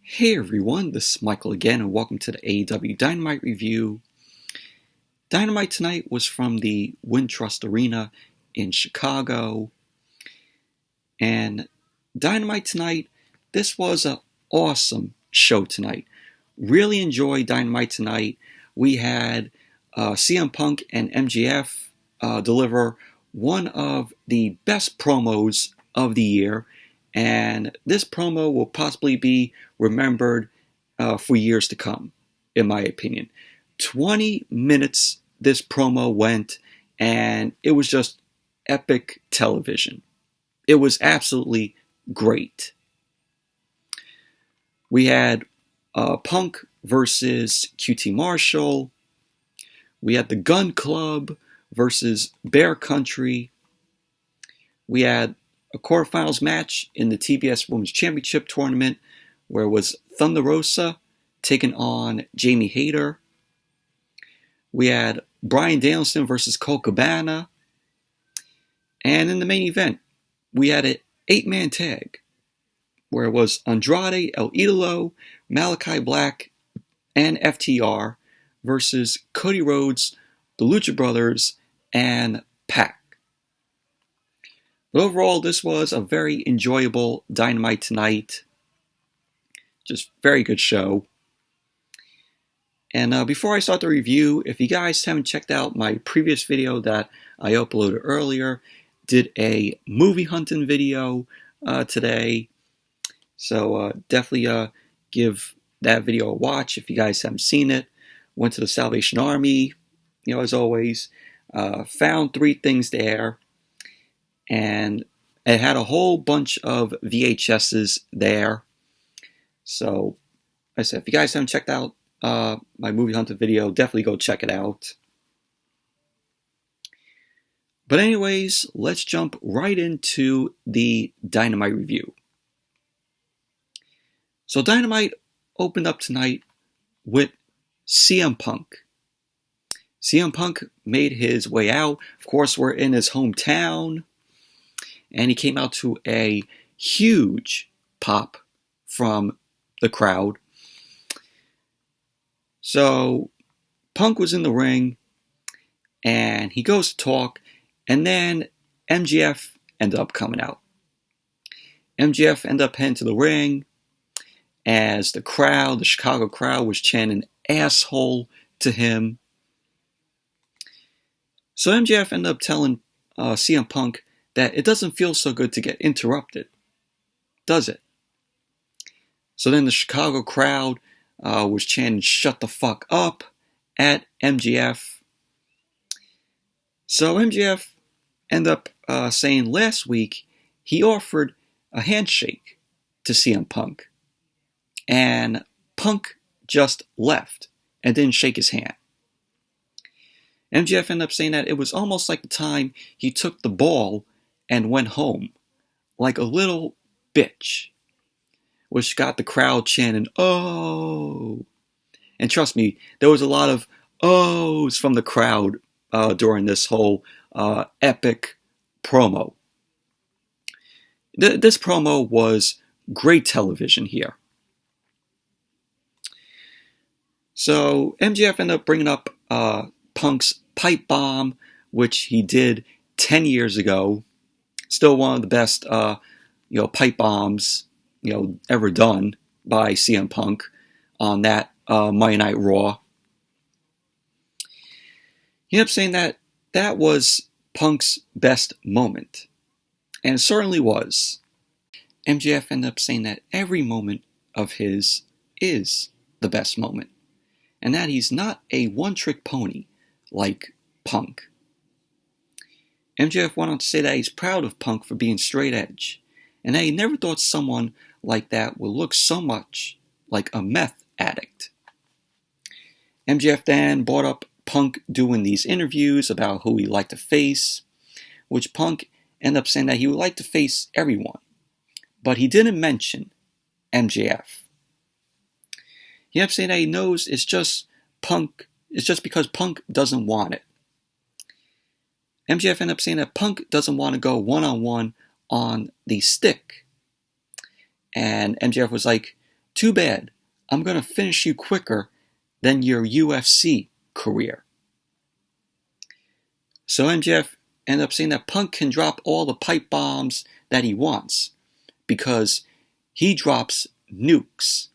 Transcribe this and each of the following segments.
Hey everyone, this is Michael again, and welcome to the AEW Dynamite review. Dynamite tonight was from the Wintrust Arena in Chicago. And Dynamite tonight, this was an awesome show tonight. Really enjoyed Dynamite tonight. We had CM Punk and MJF deliver one of the best promos of the year. And this promo will possibly be remembered for years to come, in my opinion. 20 minutes this promo went, and it was just epic television. It was absolutely great. We had Punk versus QT Marshall. We had the Gunn Club versus Bear Country. We had a quarterfinals match in the TBS Women's Championship Tournament where it was Thunderosa taking on Jamie Hayter. We had Bryan Danielson versus Kokabana. And in the main event, we had an 8-man tag where it was Andrade, El Idolo, Malakai Black, and FTR versus Cody Rhodes, the Lucha Brothers, and Pac. But overall, this was a very enjoyable Dynamite tonight. Just very good show. And before I start the review, if you guys haven't checked out my previous video that I uploaded earlier, did a movie hunting video today. So definitely give that video a watch if you guys haven't seen it. Went to the Salvation Army, as always. Found 3 things there. And it had a whole bunch of VHSs there. So, like I said, if you guys haven't checked out my movie hunter video, definitely go check it out. But anyways, let's jump right into the Dynamite review. So Dynamite opened up tonight with CM Punk. CM Punk made his way out. Of course, we're in his hometown. And he came out to a huge pop from the crowd. So Punk was in the ring, and he goes to talk, and then MJF ended up coming out. MJF ended up heading to the ring as the crowd, the Chicago crowd, was chanting asshole to him. So MJF ended up telling CM Punk that it doesn't feel so good to get interrupted, does it? So then the Chicago crowd was chanting, "Shut the fuck up," at MJF. So MJF ended up saying last week he offered a handshake to CM Punk. And Punk just left and didn't shake his hand. MJF ended up saying that it was almost like the time he took the ball and went home, like a little bitch, which got the crowd chanting, "Oh!" And trust me, there was a lot of "ohs" from the crowd during this whole epic promo. This promo was great television here. So MJF ended up bringing up Punk's pipe bomb, which he did 10 years ago. Still one of the best, pipe bombs, ever done by CM Punk on that Monday Night Raw. He ended up saying that that was Punk's best moment. And it certainly was. MJF ended up saying that every moment of his is the best moment. And that he's not a one-trick pony like Punk. MJF went on to say that he's proud of Punk for being straight edge, and that he never thought someone like that would look so much like a meth addict. MJF then brought up Punk doing these interviews about who he'd like to face, which Punk ended up saying that he would like to face everyone, but he didn't mention MJF. He ended up saying that he knows it's just because Punk doesn't want it. MJF ended up saying that Punk doesn't want to go one-on-one on the stick. And MJF was like, too bad. I'm going to finish you quicker than your UFC career. So MJF ended up saying that Punk can drop all the pipe bombs that he wants because he drops nukes.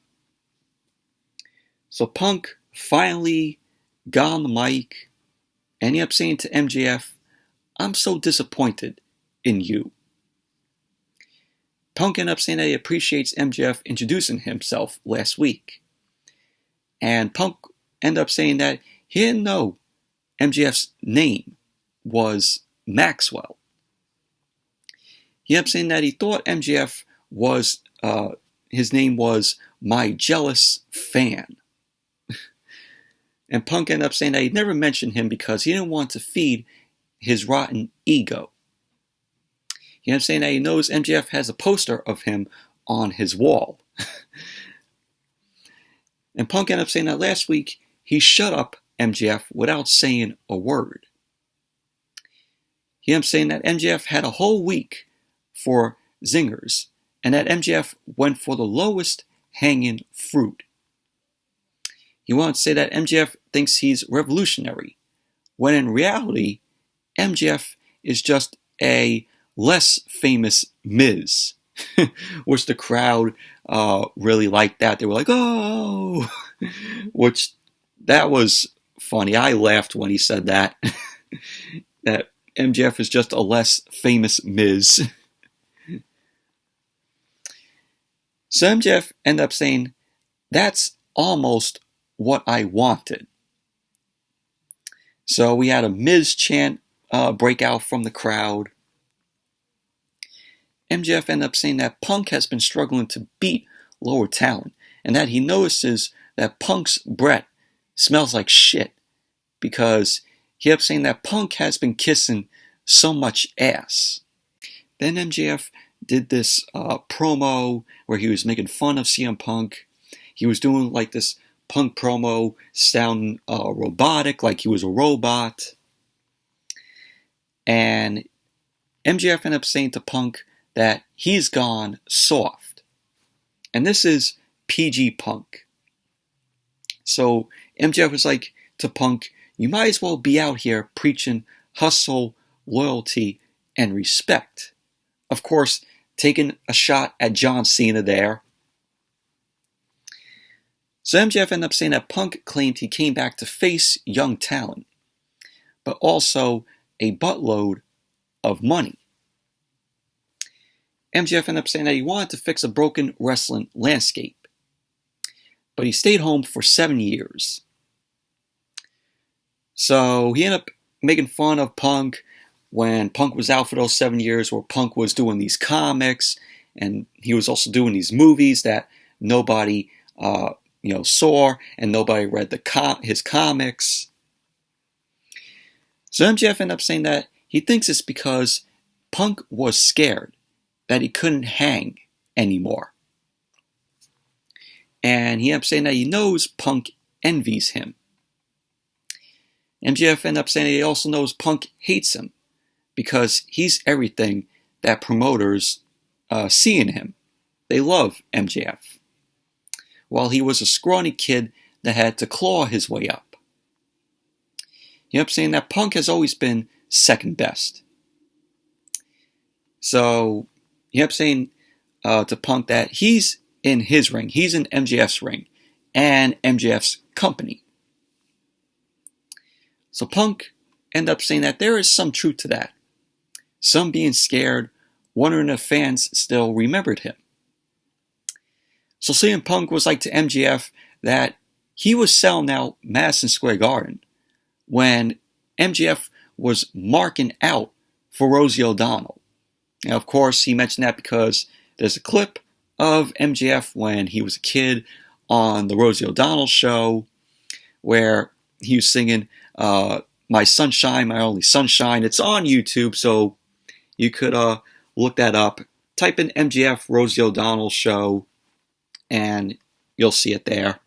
So Punk finally got on the mic and he ended up saying to MJF, I'm so disappointed in you. Punk ended up saying that he appreciates MJF introducing himself last week. And Punk ended up saying that he didn't know MJF's name was Maxwell. He ended up saying that he thought MJF was, his name was My Jealous Fan. And Punk ended up saying that he'd never mentioned him because he didn't want to feed his rotten ego. He ended up saying that he knows MJF has a poster of him on his wall. And Punk ended up saying that last week he shut up MJF without saying a word. He ended up saying that MJF had a whole week for zingers and that MJF went for the lowest hanging fruit. He wanted to say that MJF thinks he's revolutionary, when in reality, MJF is just a less famous Miz, which the crowd really liked that. They were like, oh, which that was funny. I laughed when he said that, that MJF is just a less famous Miz. So MJF ended up saying, that's almost what I wanted. So we had a Miz chant break out from the crowd. MJF ended up saying that Punk has been struggling to beat lower talent and that he notices that Punk's breath smells like shit because he ended up saying that Punk has been kissing so much ass. Then MJF did this promo where he was making fun of CM Punk. He was doing like this Punk promo sounding robotic, like he was a robot. And MJF ended up saying to Punk that he's gone soft. And this is PG Punk. So MJF was like to Punk, you might as well be out here preaching hustle, loyalty, and respect. Of course, taking a shot at John Cena there. So MJF ended up saying that Punk claimed he came back to face young talent, but also a buttload of money. MJF ended up saying that he wanted to fix a broken wrestling landscape, but he stayed home for 7 years. So he ended up making fun of Punk when Punk was out for those 7 years, where Punk was doing these comics, and he was also doing these movies that nobody saw, and nobody read his comics. So MJF ended up saying that he thinks it's because Punk was scared that he couldn't hang anymore. And he ended up saying that he knows Punk envies him. MJF ended up saying that he also knows Punk hates him because he's everything that promoters see in him. They love MJF. While he was a scrawny kid that had to claw his way up. He ended up saying that Punk has always been second best. So he ended up saying to Punk that he's in his ring, he's in MJF's ring, and MJF's company. So Punk ended up saying that there is some truth to that. Some being scared, wondering if fans still remembered him. So CM Punk was like to MJF that he was selling out Madison Square Garden when MJF was marking out for Rosie O'Donnell. Now, of course, he mentioned that because there's a clip of MJF when he was a kid on the Rosie O'Donnell show where he was singing My Sunshine, My Only Sunshine. It's on YouTube, so you could look that up. Type in MJF Rosie O'Donnell show, and you'll see it there.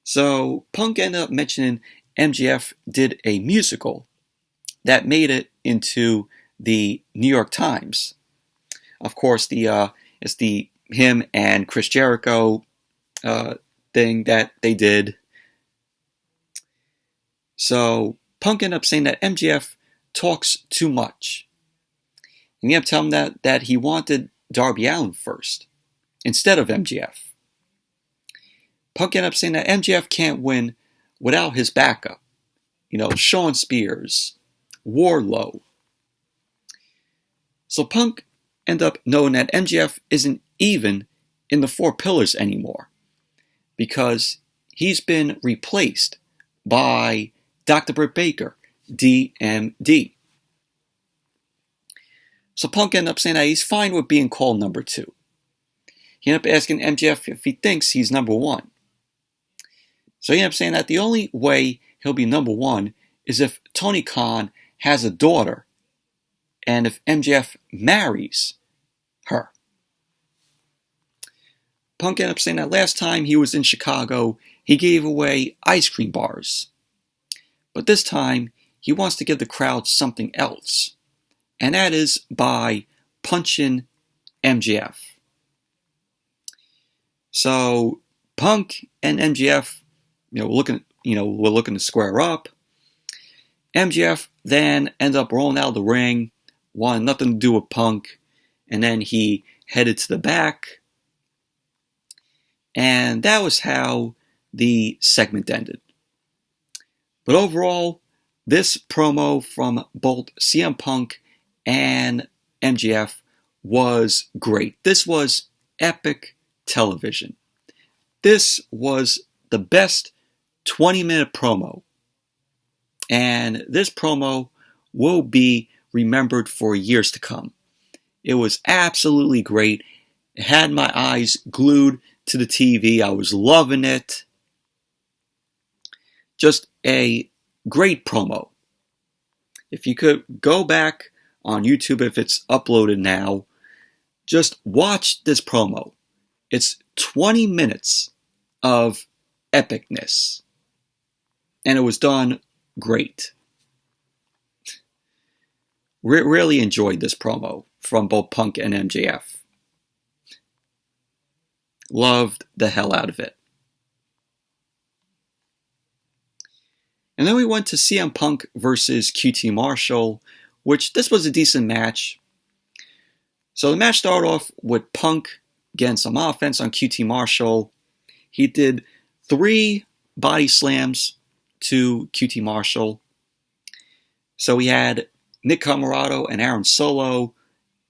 So Punk ended up mentioning MJF did a musical that made it into the New York Times. Of course, the It's the him and Chris Jericho thing that they did. So Punk ended up saying that MJF talks too much. And he ended up telling him that he wanted Darby Allin first, instead of MJF. Punk ended up saying that MJF can't win without his backup. Shawn Spears, Wardlow. So Punk ended up knowing that MJF isn't even in the Four Pillars anymore, because he's been replaced by Dr. Britt Baker, DMD. So Punk ended up saying that he's fine with being called number 2. He ended up asking MJF if he thinks he's number 1. So he ended up saying that the only way he'll be number 1 is if Tony Khan has a daughter and if MJF marries her. Punk ended up saying that last time he was in Chicago, he gave away ice cream bars. But this time, he wants to give the crowd something else. And that is by punching MJF. So Punk and MJF, we're looking to square up. MJF then ended up rolling out of the ring, wanted nothing to do with Punk, and then he headed to the back. And that was how the segment ended. But overall, this promo from both CM Punk and MJF was great. This was epic television. This was the best 20-minute promo. And this promo will be remembered for years to come. It was absolutely great. It had my eyes glued to the TV. I was loving it. Just a great promo. If you could go back on YouTube, if it's uploaded now, just watch this promo. It's 20 minutes of epicness. And it was done great. Really enjoyed this promo from both Punk and MJF. Loved the hell out of it. And then we went to CM Punk versus QT Marshall, which this was a decent match. So the match started off with Punk getting some offense on QT Marshall. He did 3 body slams to QT Marshall. So we had Nick Comoroto and Aaron Solo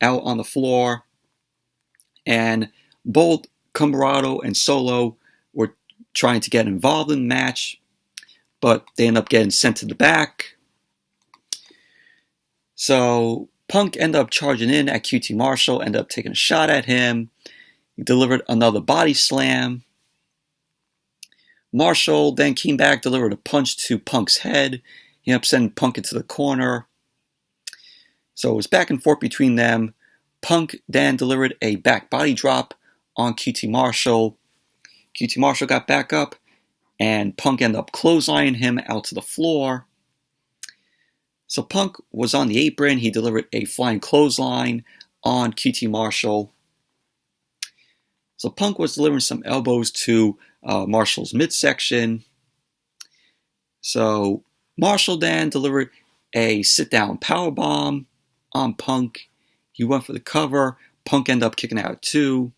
out on the floor. And both Comoroto and Solo were trying to get involved in the match, but they ended up getting sent to the back. So Punk ended up charging in at QT Marshall, ended up taking a shot at him. He delivered another body slam. Marshall then came back, delivered a punch to Punk's head. He ended up sending Punk into the corner. So it was back and forth between them. Punk then delivered a back body drop on QT Marshall. QT Marshall got back up, and Punk ended up clotheslining him out to the floor. So Punk was on the apron. He delivered a flying clothesline on QT Marshall. So Punk was delivering some elbows to Marshall's midsection. So Marshall then delivered a sit-down powerbomb on Punk. He went for the cover. Punk ended up kicking out too.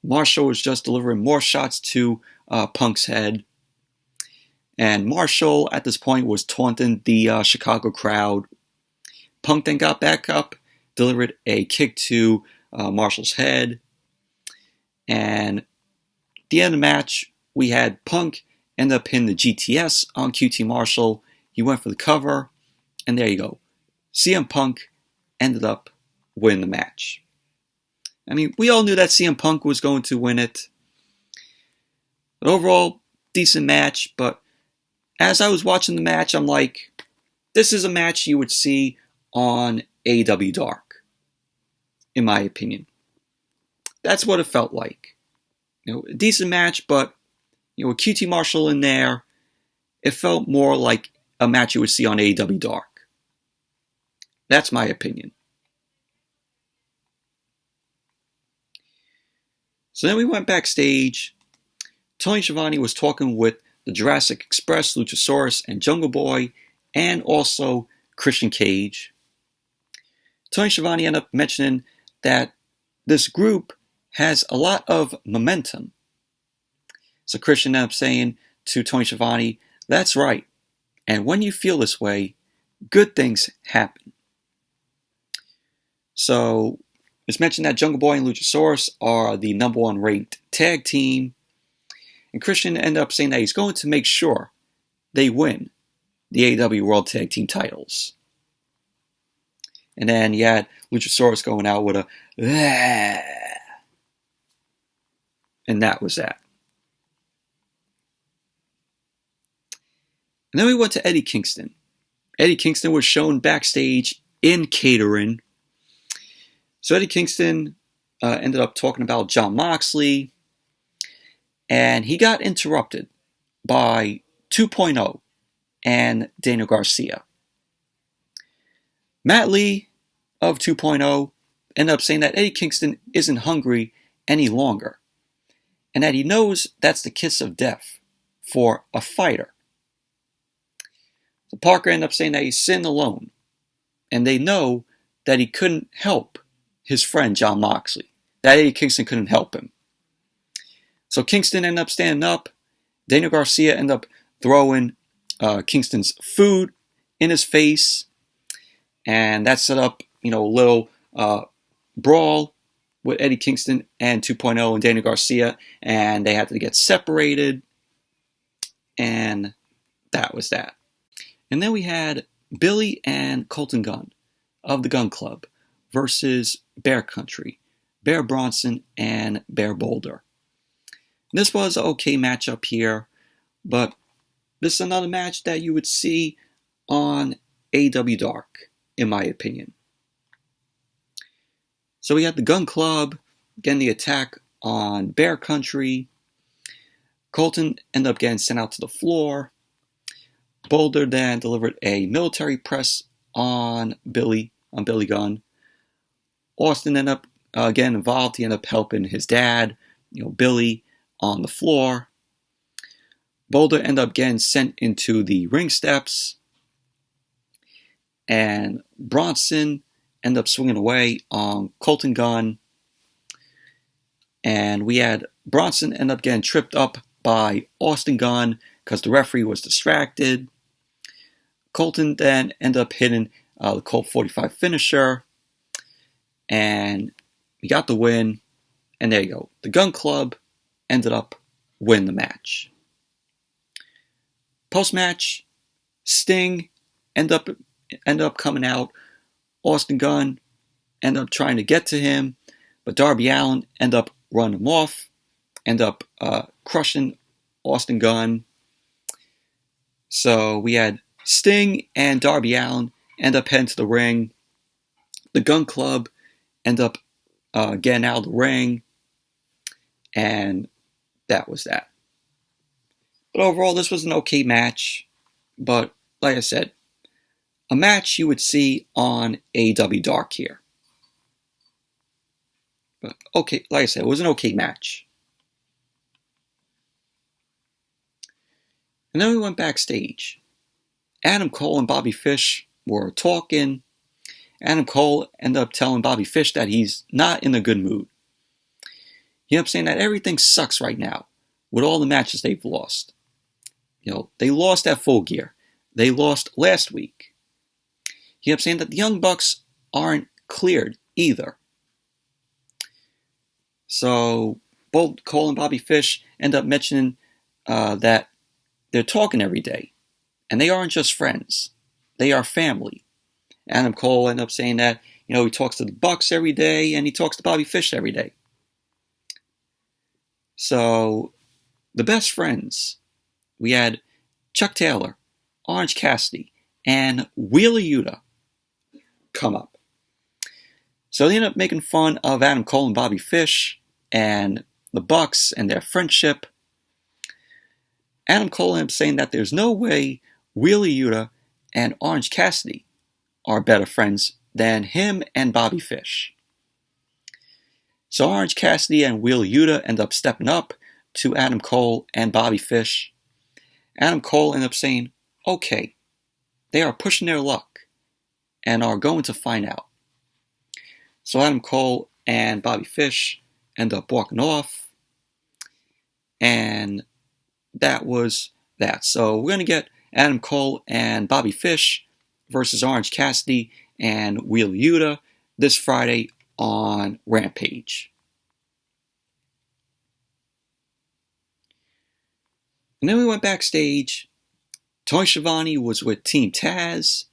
Marshall was just delivering more shots to Punk's head. And Marshall, at this point, was taunting the Chicago crowd. Punk then got back up, delivered a kick to Marshall's head. And at the end of the match, we had Punk end up hitting the GTS on QT Marshall. He went for the cover, and there you go. CM Punk ended up winning the match. I mean, we all knew that CM Punk was going to win it. But overall, decent match. But as I was watching the match, I'm like, this is a match you would see on AEW Dark, in my opinion. That's what it felt like. A decent match, but with QT Marshall in there, it felt more like a match you would see on AEW Dark. That's my opinion. So then we went backstage. Tony Schiavone was talking with the Jurassic Express, Luchasaurus, and Jungle Boy, and also Christian Cage. Tony Schiavone ended up mentioning that this group has a lot of momentum. So Christian ended up saying to Tony Schiavone, "That's right. And when you feel this way, good things happen." So it's mentioned that Jungle Boy and Luchasaurus are the #1 ranked tag team. And Christian ended up saying that he's going to make sure they win the AEW World Tag Team titles. And then you had Luchasaurus going out with a "Aah." And that was that. And then we went to Eddie Kingston. Eddie Kingston was shown backstage in catering. So Eddie Kingston ended up talking about Jon Moxley. And he got interrupted by 2.0 and Daniel Garcia. Matt Lee of 2.0 ended up saying that Eddie Kingston isn't hungry any longer, and that he knows that's the kiss of death for a fighter. So Parker ended up saying that he's sitting alone, and they know that he couldn't help his friend Jon Moxley, that Eddie Kingston couldn't help him. So Kingston ended up standing up. Daniel Garcia ended up throwing Kingston's food in his face. And that set up, a little brawl with Eddie Kingston and 2.0 and Daniel Garcia. And they had to get separated. And that was that. And then we had Billy and Colt and Gunn of the Gunn Club versus Bear Country, Bear Bronson and Bear Boulder. This was an okay matchup here, but this is another match that you would see on AEW Dark, in my opinion. So we had the Gunn Club getting the attack on Bear Country. Colton ended up getting sent out to the floor. Boulder then delivered a military press on Billy Gunn. Austin ended up getting involved. He ended up helping his dad, Billy, on the floor. Boulder ended up getting sent into the ring steps. And Bronson ended up swinging away on Colton Gunn. And we had Bronson end up getting tripped up by Austin Gunn because the referee was distracted. Colton then ended up hitting the Colt 45 finisher. And he got the win. And there you go. The Gunn Club ended up winning the match. Post-match, Sting ended up coming out. Austin Gunn ended up trying to get to him, but Darby Allin ended up running him off, ended up crushing Austin Gunn. So we had Sting and Darby Allin end up heading to the ring. The Gunn Club end up getting out of the ring, and that was that. But overall, this was an okay match. But like I said, a match you would see on AEW Dark here. But okay, like I said, it was an okay match. And then we went backstage. Adam Cole and Bobby Fish were talking. Adam Cole ended up telling Bobby Fish that he's not in a good mood. He ended up saying that everything sucks right now with all the matches they've lost. They lost at Full Gear. They lost last week. He ended up saying that the Young Bucks aren't cleared either. So both Cole and Bobby Fish end up mentioning that they're talking every day. And they aren't just friends. They are family. Adam Cole ended up saying that, he talks to the Bucks every day and he talks to Bobby Fish every day. So the best friends, we had Chuck Taylor, Orange Cassidy, and Wheeler Yuta come up. So they ended up making fun of Adam Cole and Bobby Fish and the Bucks and their friendship. Adam Cole ended up saying that there's no way Wheeler Yuta and Orange Cassidy are better friends than him and Bobby Fish. So Orange Cassidy and Wheeler Yuta end up stepping up to Adam Cole and Bobby Fish. Adam Cole ended up saying, okay, they are pushing their luck and are going to find out. So Adam Cole and Bobby Fish end up walking off, and that was that. So we're going to get Adam Cole and Bobby Fish versus Orange Cassidy and Wheeler Yuta this Friday on Rampage. And then we went backstage. Tony Schiavone was with Team Taz,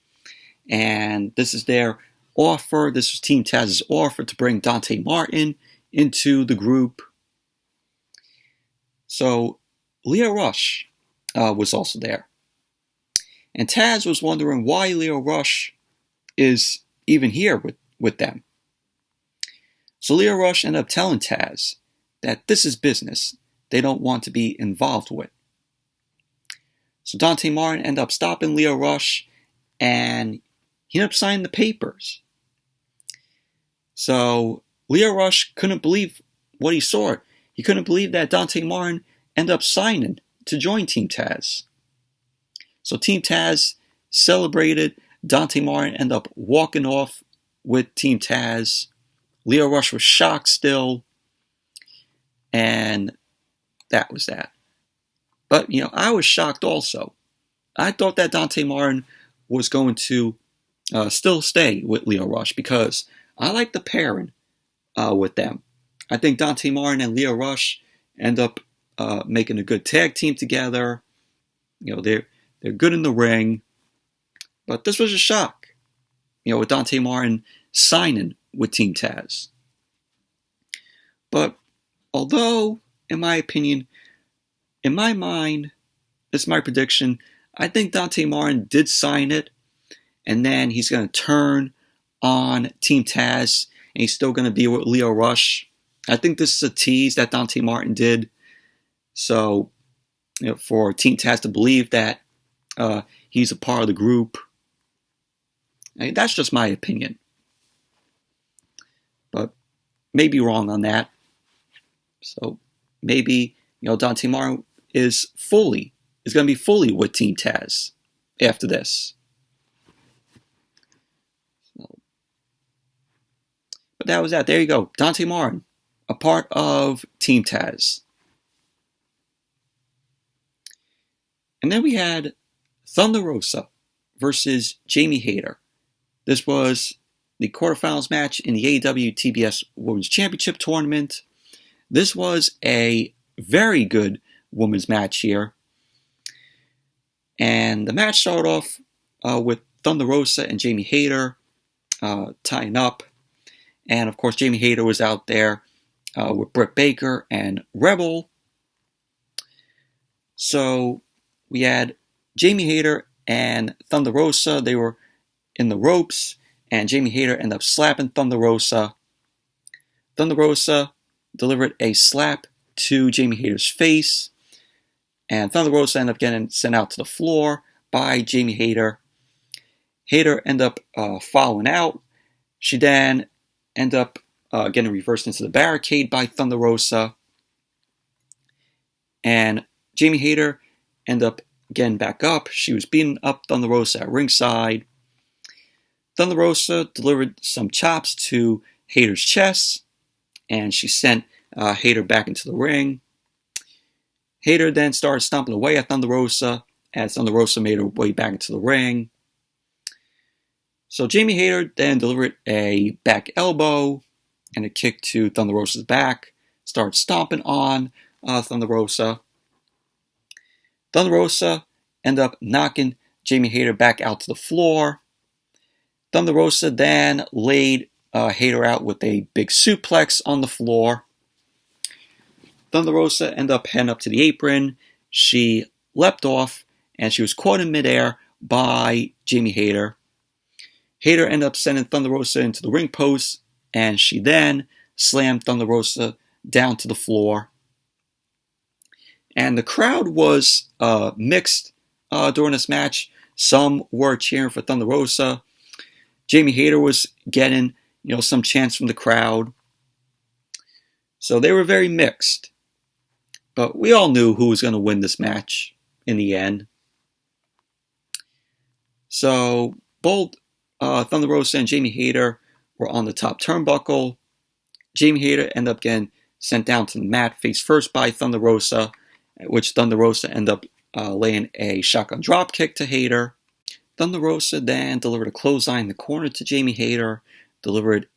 and this is their offer. This was Team Taz's offer to bring Dante Martin into the group. So Lio Rush was also there. And Taz was wondering why Lio Rush is even here with them. So Lio Rush ended up telling Taz that this is business they don't want to be involved with. So Dante Martin ended up stopping Lio Rush, and he ended up signing the papers. So Lio Rush couldn't believe what he saw. He couldn't believe that Dante Martin ended up signing to join Team Taz. So Team Taz celebrated. Dante Martin ended up walking off with Team Taz. Lio Rush was shocked still. And that was that. But, I was shocked also. I thought that Dante Martin was going to still stay with Lio Rush because I like the pairing with them. I think Dante Martin and Lio Rush end up making a good tag team together. They're good in the ring. But this was a shock, with Dante Martin signing with Team Taz. But although, in my opinion, in my mind, this is my prediction, I think Dante Martin did sign it, and then he's going to turn on Team Taz, and he's still going to be with Lio Rush. I think this is a tease that Dante Martin did, so for Team Taz to believe that he's a part of the group. That's just my opinion, but maybe wrong on that. So maybe Dante Martin is going to be fully with Team Taz after this. But that was that. There you go. Dante Martin, a part of Team Taz. And then we had Thunderosa versus Jamie Hayter. This was the quarterfinals match in the AEW TBS Women's Championship Tournament. This was a very good women's match here. And the match started off with Thunderosa and Jamie Hayter tying up. And of course, Jamie Hayter was out there with Britt Baker and Rebel. So we had Jamie Hayter and Thunderosa. They were in the ropes, and Jamie Hayter ended up slapping Thunderosa. Thunderosa delivered a slap to Jamie Hayter's face, and Thunderosa ended up getting sent out to the floor by Jamie Hayter. Hayter ended up following out. She then ended up getting reversed into the barricade by Thunderosa, and Jamie Hayter ended up getting back up. She was beating up Thunderosa at ringside. Thunderosa delivered some chops to Hayter's chest, and she sent Hayter back into the ring. Hayter then started stomping away at Thunderosa as Thunderosa made her way back into the ring. So Jamie Hayter then delivered a back elbow and a kick to Thunderosa's back, started stomping on Thunderosa. Thunderosa ended up knocking Jamie Hayter back out to the floor. Thunderosa then laid Hayter out with a big suplex on the floor. Thunderosa ended up heading up to the apron. She leapt off, and she was caught in midair by Jamie Hayter. Hayter ended up sending Thunderosa into the ring post, and she then slammed Thunderosa down to the floor. And the crowd was mixed during this match. Some were cheering for Thunderosa. Jamie Hayter was getting, some chants from the crowd. So they were very mixed. But we all knew who was going to win this match in the end. So both Thunderosa and Jamie Hayter were on the top turnbuckle. Jamie Hayter ended up getting sent down to the mat face first by Thunderosa, which Thunderosa ended up laying a shotgun dropkick to Hayter. Thunderosa then delivered a clothesline in the corner to Jamie Hayter, delivered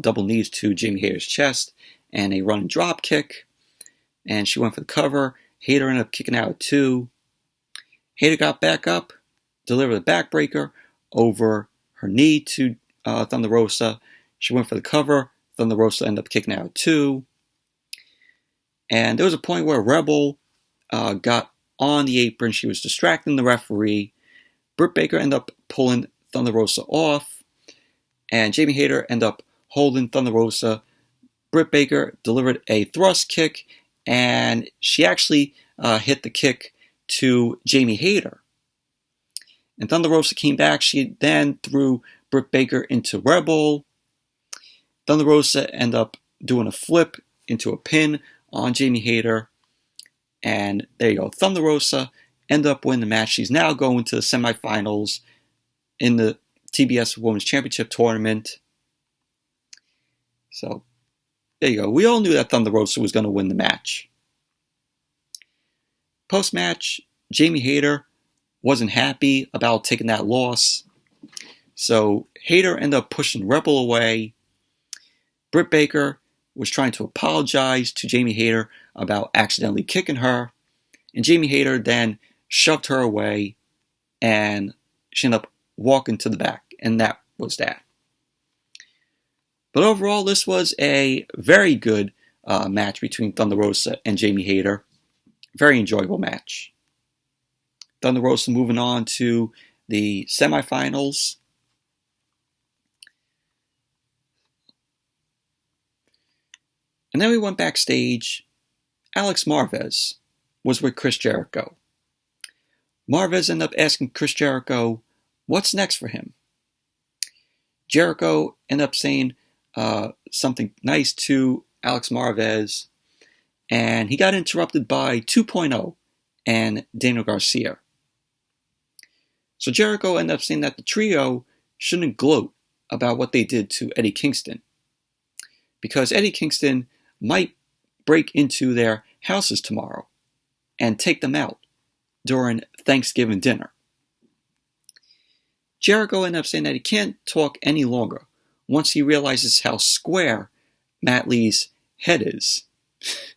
double knees to Jamie Hayter's chest, and a running dropkick. And she went for the cover. Hayter ended up kicking out at 2. Hayter got back up, delivered a backbreaker over her knee to Thunderosa. She went for the cover. Thunderosa ended up kicking out at 2. And there was a point where Rebel got on the apron. She was distracting the referee. Britt Baker ended up pulling Thunderosa off. And Jamie Hayter ended up holding Thunderosa. Britt Baker delivered a thrust kick. And she actually hit the kick to Jamie Hayter. And Thunderosa came back. She then threw Britt Baker into Rebel. Thunderosa ended up doing a flip into a pin on Jamie Hayter. And there you go. Thunderosa ended up winning the match. She's now going to the semifinals in the TBS Women's Championship Tournament. So, there you go. We all knew that Thunderosa was going to win the match. Post-match, Jamie Hayter wasn't happy about taking that loss. So Hayter ended up pushing Rebel away. Britt Baker was trying to apologize to Jamie Hayter about accidentally kicking her. And Jamie Hayter then shoved her away. And she ended up walking to the back. And that was that. But overall, this was a very good match between Thunderosa and Jamie Hayter. Very enjoyable match. Thunderosa moving on to the semifinals. And then we went backstage. Alex Marvez was with Chris Jericho. Marvez ended up asking Chris Jericho, what's next for him? Jericho ended up saying something nice to Alex Marvez, and he got interrupted by 2.0 and Daniel Garcia. So Jericho ended up saying that the trio shouldn't gloat about what they did to Eddie Kingston, because Eddie Kingston might break into their houses tomorrow and take them out during Thanksgiving dinner. Jericho ended up saying that he can't talk any longer once he realizes how square Matt Lee's head is.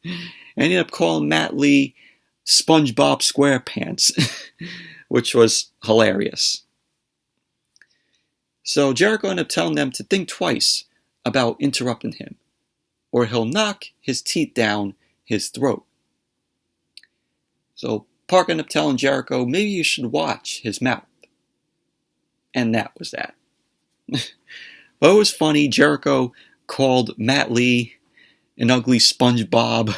And he ended up calling Matt Lee SpongeBob SquarePants, which was hilarious. So Jericho ended up telling them to think twice about interrupting him, or he'll knock his teeth down his throat. So Park ended up telling Jericho maybe you should watch his mouth. And that was that. But it was funny. Jericho called Matt Lee an ugly SpongeBob.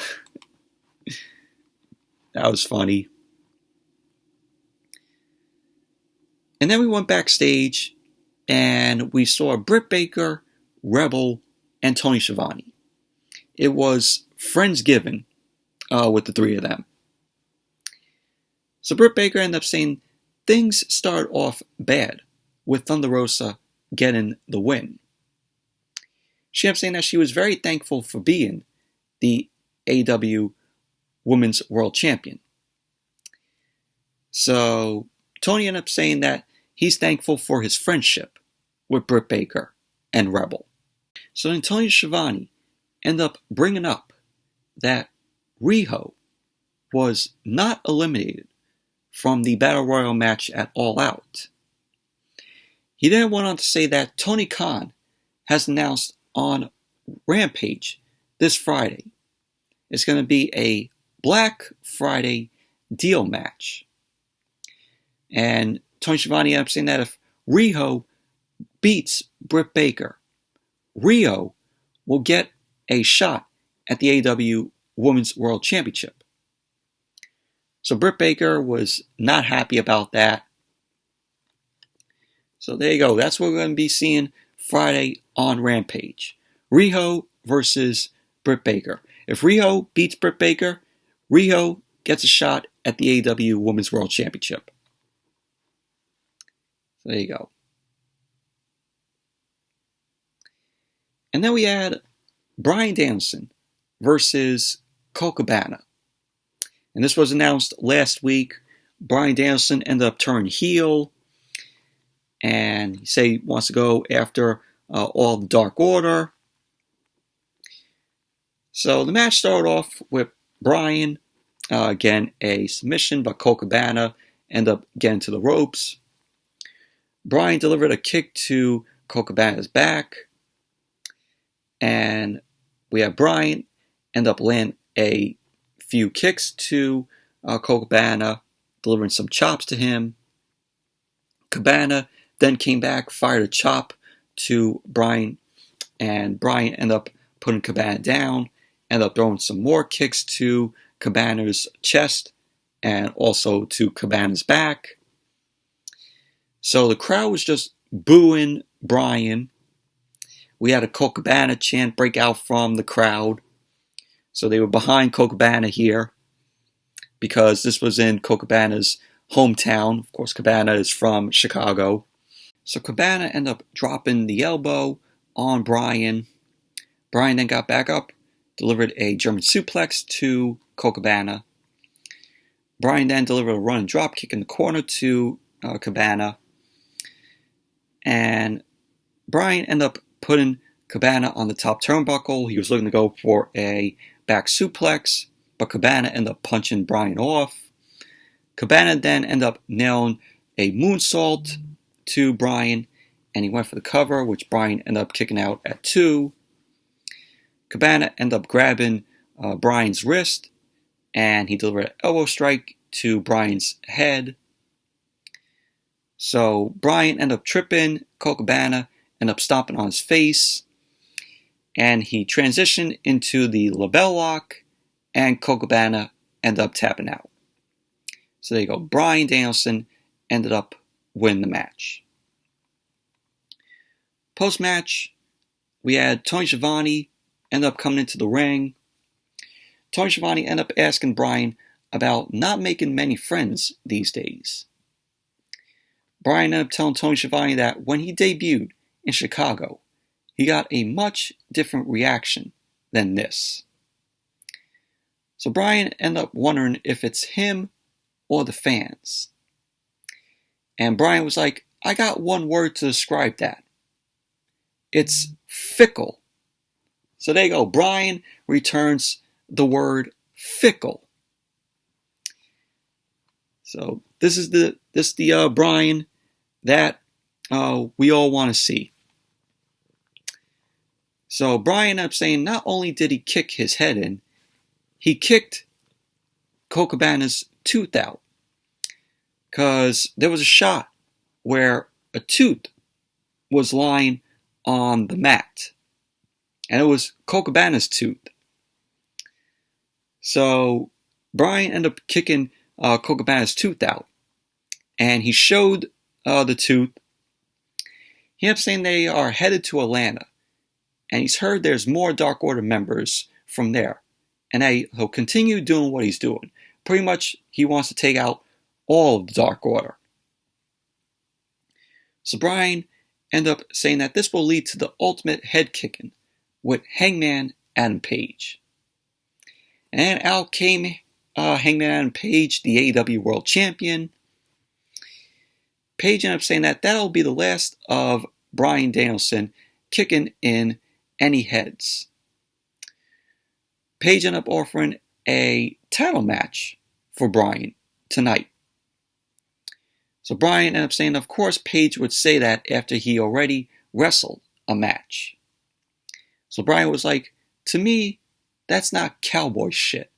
That was funny. And then we went backstage and we saw Britt Baker, Rebel, and Tony Schiavone. It was Friendsgiving with the three of them. So Britt Baker ended up saying things started off bad with Thunderosa getting the win. She ended up saying that she was very thankful for being the AEW Women's World Champion. So Tony ended up saying that he's thankful for his friendship with Britt Baker and Rebel. So then Tony Schiavone ended up bringing up that Riho was not eliminated from the Battle Royal match at All Out. He then went on to say that Tony Khan has announced on Rampage this Friday it's going to be a Black Friday deal match. And Tony Schiavone ended up saying that if Riho beats Britt Baker, Riho will get a shot at the AEW Women's World Championship. So Britt Baker was not happy about that. So there you go. That's what we're going to be seeing Friday on Rampage. Riho versus Britt Baker. If Riho beats Britt Baker, Riho gets a shot at the AEW Women's World Championship. So there you go. And then we had Bryan Danielson versus Kokabana. And this was announced last week. Bryan Danielson ended up turning heel. And he said he wants to go after all the Dark Order. So the match started off with Bryan. Again, a submission, but Kokabana ended up getting to the ropes. Bryan delivered a kick to Kokabana's back. And we have Bryan end up landing a few kicks to Kokabana, delivering some chops to him. Cabana then came back, fired a chop to Bryan, and Bryan ended up putting Cabana down, ended up throwing some more kicks to Cabana's chest and also to Cabana's back. So the crowd was just booing Bryan. We had a Kokabana chant break out from the crowd. So they were behind Kokabana here because this was in Kokabana's hometown. Of course, Cabana is from Chicago. So Cabana ended up dropping the elbow on Bryan. Bryan then got back up, delivered a German suplex to Kokabana. Bryan then delivered a run and drop kick in the corner to Cabana. And Bryan ended up putting Cabana on the top turnbuckle. He was looking to go for a back suplex, but Cabana ended up punching Bryan off. Cabana then ended up nailing a moonsault to Bryan, and he went for the cover, which Bryan ended up kicking out at 2. Cabana ended up grabbing Bryan's wrist, and he delivered an elbow strike to Bryan's head. So Bryan ended up tripping Kokabana, ended up stomping on his face, and he transitioned into the label lock, and Kokabana ended up tapping out. So there you go. Bryan Danielson ended up winning the match. Post-match, we had Tony Schiavone end up coming into the ring. Tony Schiavone ended up asking Bryan about not making many friends these days. Bryan ended up telling Tony Schiavone that when he debuted in Chicago, he got a much different reaction than this. So Bryan ended up wondering if it's him or the fans. And Bryan was like, I got one word to describe that. It's fickle. So there you go. Bryan returns the word fickle. So this is the Bryan that we all want to see. So Bryan ended up saying not only did he kick his head in, he kicked Kokabana's tooth out. Because there was a shot where a tooth was lying on the mat. And it was Kokabana's tooth. So Bryan ended up kicking Kokabana's tooth out. And he showed the tooth. He ended up saying they are headed to Atlanta. And he's heard there's more Dark Order members from there. And he'll continue doing what he's doing. Pretty much, he wants to take out all of the Dark Order. So Bryan ended up saying that this will lead to the ultimate head kicking with Hangman Adam Page. And out came Hangman Adam Page, the AEW World Champion. Page ended up saying that that'll be the last of Bryan Danielson kicking in any heads. Page ended up offering a title match for Bryan tonight. So Bryan ended up saying, of course, Page would say that after he already wrestled a match. So Bryan was like, to me, that's not cowboy shit.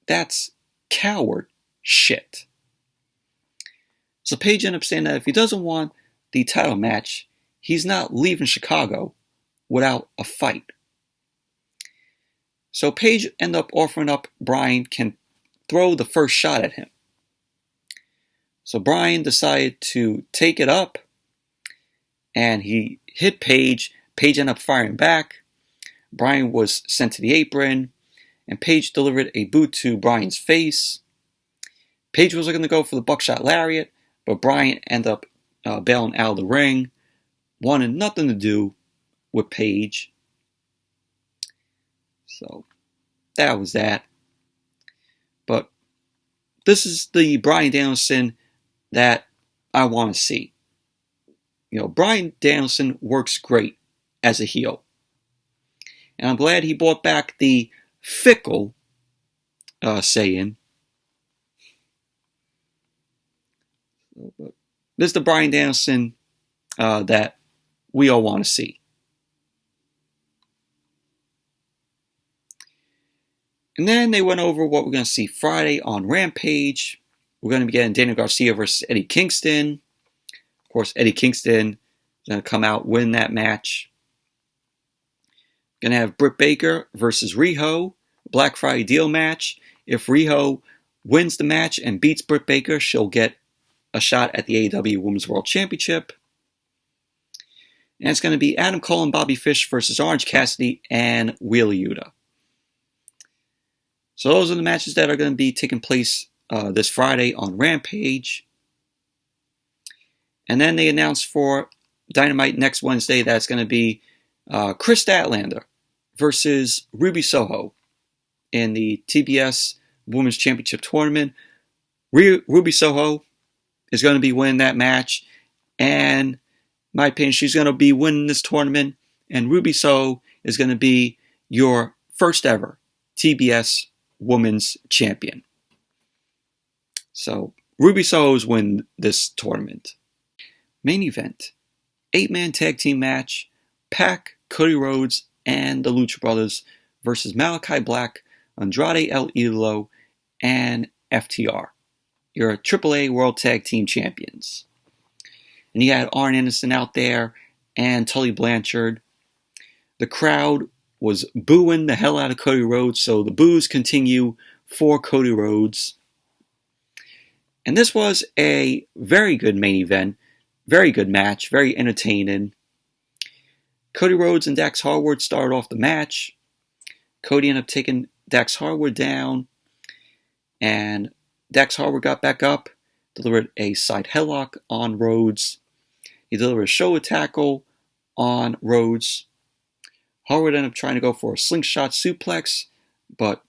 That's coward shit. So Page ended up saying that if he doesn't want the title match, he's not leaving Chicago without a fight. So Page ended up offering up Bryan can throw the first shot at him. So Bryan decided to take it up, and he hit Page. Page ended up firing back. Bryan was sent to the apron, and Page delivered a boot to Bryan's face. Page was looking to go for the buckshot lariat, but Bryan ended up bailing out of the ring. Wanted nothing to do with Page. So that was that. But this is the Bryan Danielson that I want to see. Bryan Danielson works great as a heel. And I'm glad he brought back the fickle saying. This is the Bryan Danielson that we all want to see. And then they went over what we're going to see Friday on Rampage. We're going to be getting Daniel Garcia versus Eddie Kingston. Of course, Eddie Kingston is going to come out, win that match. Going to have Britt Baker versus Riho, Black Friday deal match. If Riho wins the match and beats Britt Baker, she'll get a shot at the AEW Women's World Championship. And it's going to be Adam Cole and Bobby Fish versus Orange Cassidy and Wheeler Yuta. So those are the matches that are going to be taking place this Friday on Rampage. And then they announced for Dynamite next Wednesday that it's going to be Chris Statlander versus Ruby Soho in the TBS Women's Championship Tournament. Ruby Soho is going to be winning that match. And in my opinion, she's going to be winning this tournament. And Ruby Soho is going to be your first ever TBS Women's Champion. So Ruby Soho's win this tournament. Main event. 8-man tag team match. Pac, Cody Rhodes, and the Lucha Brothers versus Malakai Black, Andrade El Idolo, and FTR. Your AAA World Tag Team Champions. And you had Arn Anderson out there and Tully Blanchard. The crowd was booing the hell out of Cody Rhodes, so the boos continue for Cody Rhodes. And this was a very good main event. Very good match. Very entertaining. Cody Rhodes and Dax Harward started off the match. Cody ended up taking Dax Harward down. And Dax Harward got back up. Delivered a side headlock on Rhodes. He delivered a shoulder tackle on Rhodes. Harward ended up trying to go for a slingshot suplex. But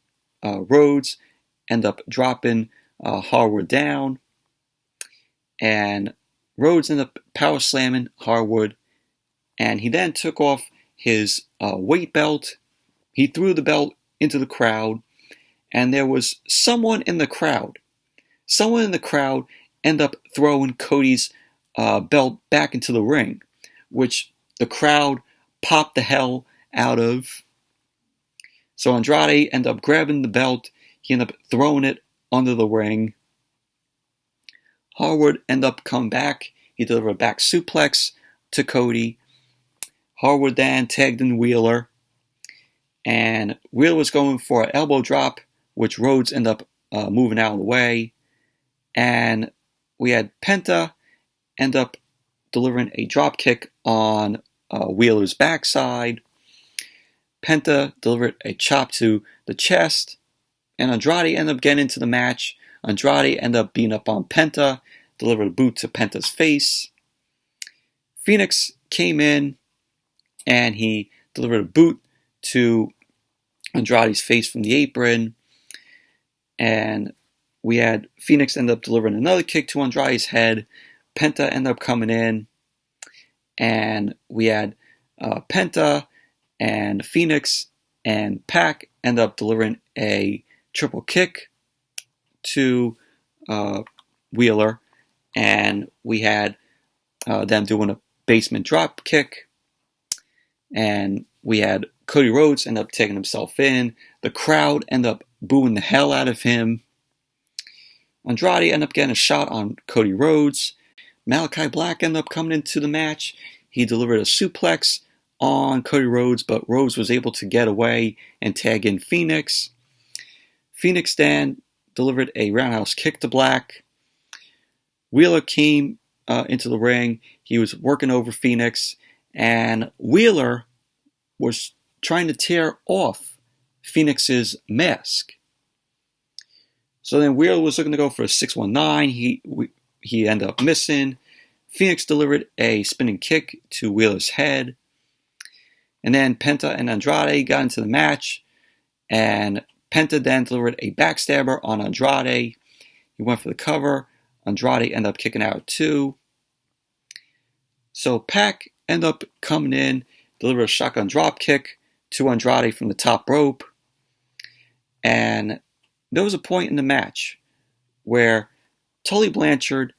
Rhodes ended up dropping Harward down. And Rhodes ended up power slamming Harward. And he then took off his weight belt. He threw the belt into the crowd. And there was someone in the crowd. Someone in the crowd ended up throwing Cody's belt back into the ring, which the crowd popped the hell out of. So Andrade ended up grabbing the belt. He ended up throwing it under the ring. Harward ended up coming back. He delivered a back suplex to Cody. Harward then tagged in Wheeler. And Wheeler was going for an elbow drop, which Rhodes ended up moving out of the way. And we had Penta end up delivering a drop kick on Wheeler's backside. Penta delivered a chop to the chest. And Andrade ended up getting into the match. Andrade ended up beating up on Penta. Delivered a boot to Penta's face. Phoenix came in. And he delivered a boot to Andrade's face from the apron. And we had Phoenix end up delivering another kick to Andrade's head. Penta ended up coming in. And we had Penta and Phoenix and Pac end up delivering a triple kick to Wheeler. And we had them doing a basement drop kick. And we had Cody Rhodes end up taking himself in. The crowd end up booing the hell out of him. Andrade ended up getting a shot on Cody Rhodes. Malakai Black ended up coming into the match. He delivered a suplex on Cody Rhodes, but Rhodes was able to get away and tag in Phoenix. Phoenix then delivered a roundhouse kick to Black. Wheeler came into the ring. He was working over Phoenix. And Wheeler was trying to tear off Phoenix's mask. So then Wheeler was looking to go for a 619. He ended up missing. Phoenix delivered a spinning kick to Wheeler's head. And then Penta and Andrade got into the match. And Penta then delivered a backstabber on Andrade. He went for the cover. Andrade ended up kicking out too. So Pac ended up coming in, delivered a shotgun drop kick to Andrade from the top rope. And there was a point in the match where Tully Blanchard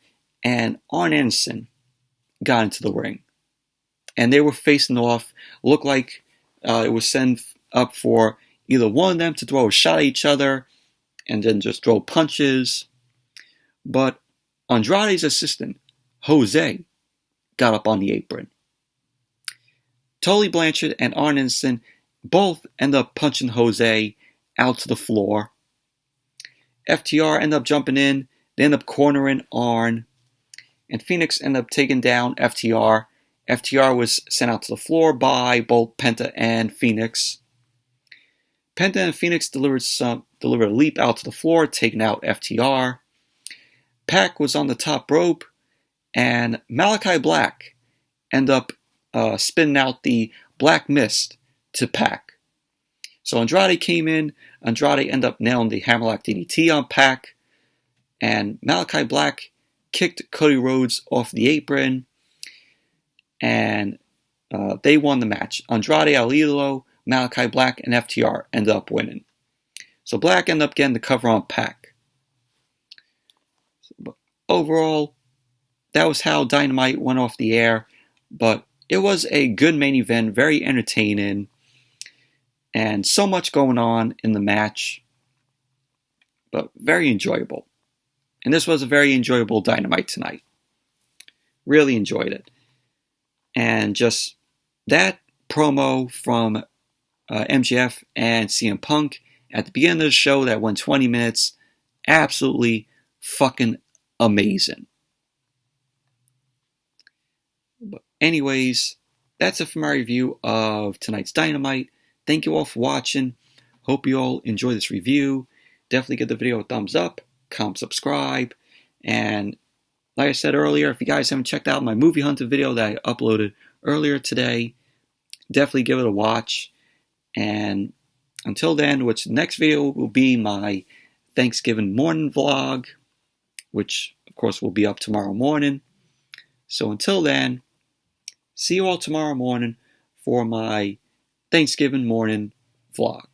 and Arn Anderson got into the ring. And they were facing off. Looked like it was set up for either one of them to throw a shot at each other and then just throw punches. But Andrade's assistant, Jose, got up on the apron. Tully Blanchard and Arn Anderson both end up punching Jose out to the floor. FTR end up jumping in. They end up cornering Arn. And Phoenix end up taking down FTR. FTR was sent out to the floor by both Penta and Phoenix. Penta and Phoenix delivered a leap out to the floor, taking out FTR. Pac was on the top rope, and Malakai Black ended up spinning out the Black Mist to Pac. So Andrade came in. Andrade ended up nailing the Hammerlock DDT on Pac. And Malakai Black kicked Cody Rhodes off the apron. And they won the match. Andrade, Idolo, Malakai Black, and FTR ended up winning. So Black ended up getting the cover on Pac. But overall, that was how Dynamite went off the air. But it was a good main event, very entertaining, and so much going on in the match. But very enjoyable. And this was a very enjoyable Dynamite tonight. Really enjoyed it. And just that promo from MJF and CM Punk at the beginning of the show that went 20 minutes, absolutely fucking amazing. But anyways, that's it for my review of tonight's Dynamite. Thank you all for watching. Hope you all enjoy this review. Definitely give the video a thumbs up, comment, subscribe, and like I said earlier, if you guys haven't checked out my movie hunter video that I uploaded earlier today, definitely give it a watch. And until then, which the next video will be my Thanksgiving morning vlog, which of course will be up tomorrow morning. So until then, see you all tomorrow morning for my Thanksgiving morning vlog.